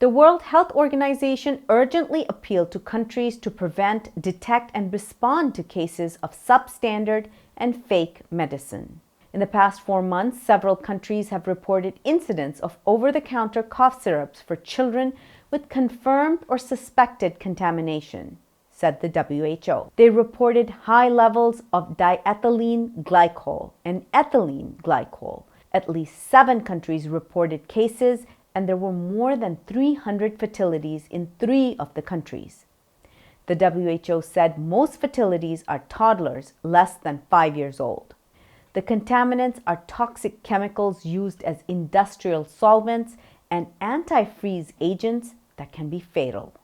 The World Health Organization urgently appealed to countries to prevent, detect, and respond to cases of substandard and fake medicine. In the past 4 months, several countries have reported incidents of over-the-counter cough syrups for children with confirmed or suspected contamination, said the WHO. They reported high levels of diethylene glycol and ethylene glycol. At least 7 countries reported cases, and there were more than 300 fatalities in 3 of the countries. The WHO said most fatalities are toddlers less than 5 years old. The contaminants are toxic chemicals used as industrial solvents and antifreeze agents that can be fatal.